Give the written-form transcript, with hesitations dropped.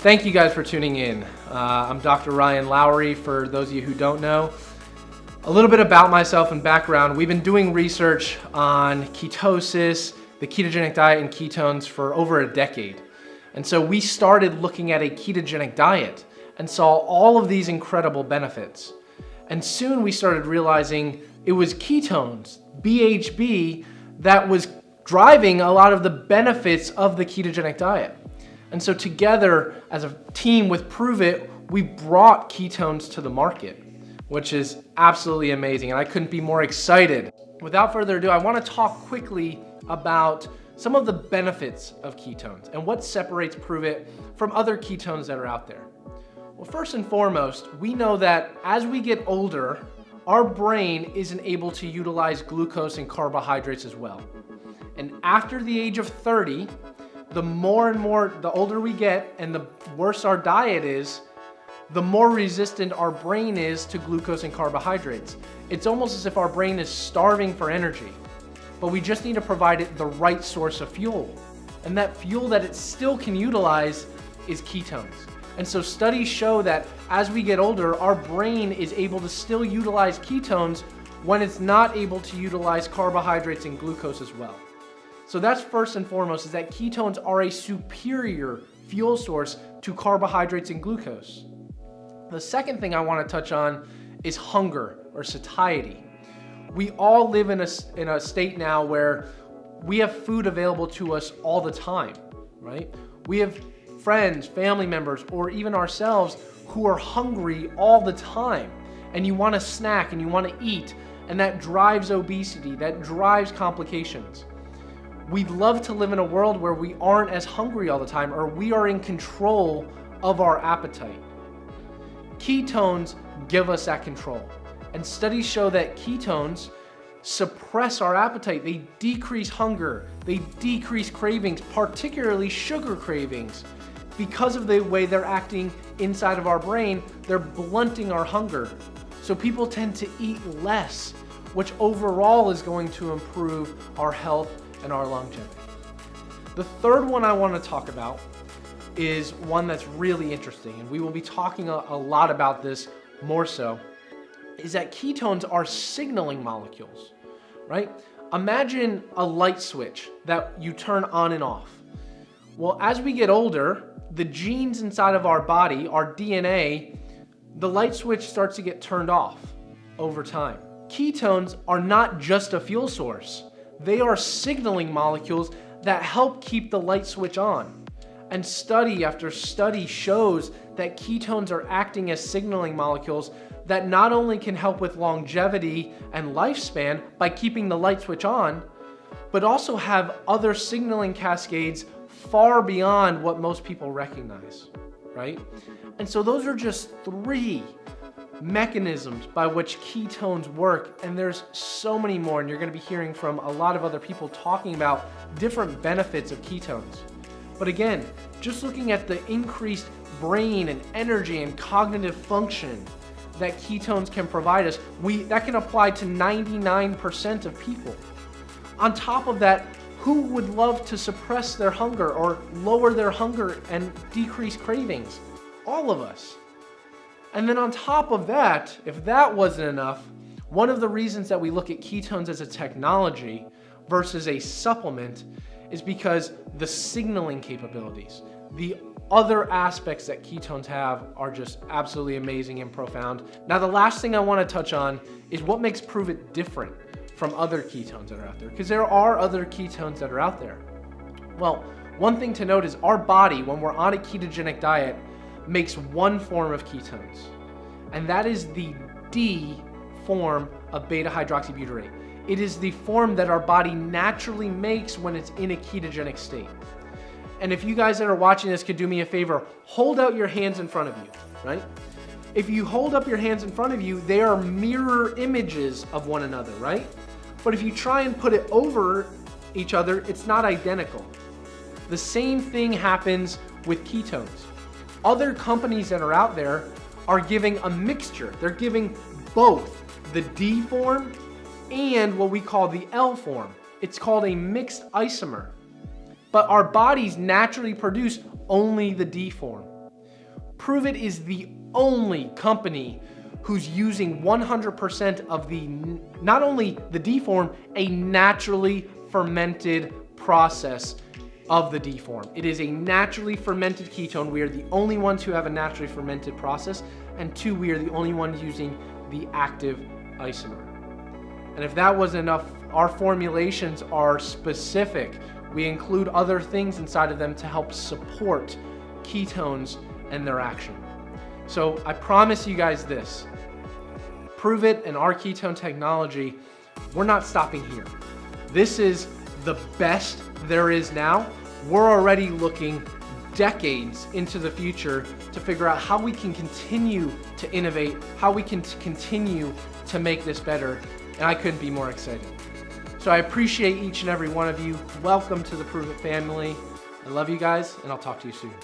Thank you guys for tuning in. I'm Dr. Ryan Lowery, for those of you who don't know. A little bit about myself and background. We've been doing research on ketosis, the ketogenic diet, and ketones for over a decade. And so we started looking at a ketogenic diet and saw all of these incredible benefits. And soon we started realizing it was ketones, BHB, that was driving a lot of the benefits of the ketogenic diet. And so together, as a team with Prove It, we brought ketones to the market, which is absolutely amazing. And I couldn't be more excited. Without further ado, I want to talk quickly about some of the benefits of ketones and what separates Prove It from other ketones that are out there. Well, first and foremost, we know that as we get older, our brain isn't able to utilize glucose and carbohydrates as well. And after the age of 30, the older we get and the worse our diet is, the more resistant our brain is to glucose and carbohydrates. It's almost as if our brain is starving for energy, but we just need to provide it the right source of fuel. And that fuel that it still can utilize is ketones. And so studies show that as we get older, our brain is able to still utilize ketones when it's not able to utilize carbohydrates and glucose as well. So that's first and foremost, is that ketones are a superior fuel source to carbohydrates and glucose. The second thing I want to touch on is hunger or satiety. We all live in a state now where we have food available to us all the time, right? We have friends, family members, or even ourselves who are hungry all the time. And you want to snack and you want to eat, and that drives obesity, that drives complications. We'd love to live in a world where we aren't as hungry all the time, or we are in control of our appetite. Ketones give us that control. And studies show that ketones suppress our appetite. They decrease hunger. They decrease cravings, particularly sugar cravings. Because of the way they're acting inside of our brain, they're blunting our hunger. So people tend to eat less, which overall is going to improve our health and our longevity. The third one I want to talk about is one that's really interesting, and we will be talking a lot about this more so, is that ketones are signaling molecules, right? Imagine a light switch that you turn on and off. Well, as we get older, the genes inside of our body, our DNA, the light switch starts to get turned off over time. Ketones are not just a fuel source. They are signaling molecules that help keep the light switch on. And study after study shows that ketones are acting as signaling molecules that not only can help with longevity and lifespan by keeping the light switch on, but also have other signaling cascades far beyond what most people recognize, right? And so those are just three mechanisms by which ketones work, and there's so many more, and you're going to be hearing from a lot of other people talking about different benefits of ketones. But again, just looking at the increased brain and energy and cognitive function that ketones can provide us, that can apply to 99% of people. On top of that, who would love to suppress their hunger or lower their hunger and decrease cravings? All of us. And then on top of that, if that wasn't enough, one of the reasons that we look at ketones as a technology versus a supplement is because the signaling capabilities, the other aspects that ketones have are just absolutely amazing and profound. Now, the last thing I want to touch on is what makes Prove It different from other ketones that are out there, because there are other ketones that are out there. Well, one thing to note is our body, when we're on a ketogenic diet, makes one form of ketones, and that is the D form of beta-hydroxybutyrate. It is the form that our body naturally makes when it's in a ketogenic state. And if you guys that are watching this could do me a favor, hold out your hands in front of you, right? If you hold up your hands in front of you, they are mirror images of one another, right? But if you try and put it over each other, it's not identical. The same thing happens with ketones. Other companies that are out there are giving a mixture. They're giving both the D form and what we call the L form. It's called a mixed isomer. But our bodies naturally produce only the D form. Prove It is the only company who's using 100% of the, not only the D form, a naturally fermented process of the D form. It is a naturally fermented ketone. We are the only ones who have a naturally fermented process. And 2, we are the only ones using the active isomer. And if that wasn't enough, our formulations are specific. We include other things inside of them to help support ketones and their action. So I promise you guys this, Prove It and our ketone technology, we're not stopping here. This is the best there is now. We're already looking decades into the future to figure out how we can continue to innovate, how we can continue to make this better, and I couldn't be more excited. So I appreciate each and every one of you. Welcome to the Prove It family. I love you guys, and I'll talk to you soon.